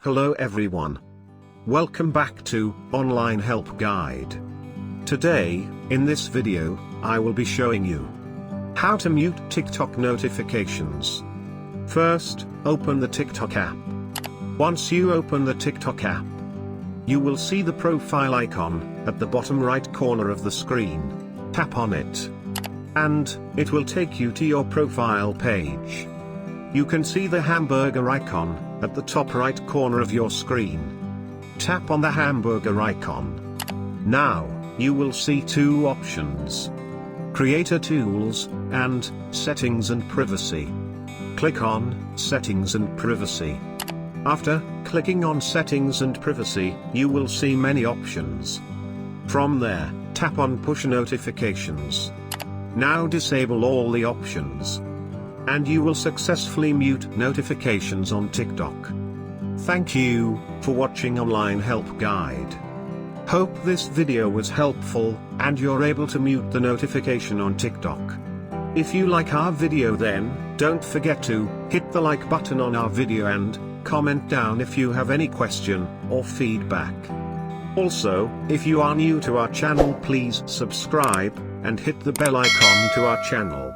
Hello everyone. Welcome back to Online Help Guide. Today, in this video, I will be showing you how to mute TikTok notifications. First, open the TikTok app. Once you open the TikTok app, you will see the profile icon at the bottom right corner of the screen. Tap on it, and it will take you to your profile page. You can see the hamburger icon at the top right corner of your screen. Tap on the hamburger icon. Now, you will see two options: Creator Tools and Settings and Privacy. Click on Settings and Privacy. After clicking on Settings and Privacy, you will see many options. From there, tap on Push Notifications. Now disable all the options, and you will successfully mute notifications on TikTok. Thank you for watching Online Help Guide. Hope this video was helpful, and you're able to mute the notification on TikTok. If you like our video, then don't forget to hit the like button on our video and comment down if you have any question or feedback. Also, if you are new to our channel, please subscribe and hit the bell icon to our channel.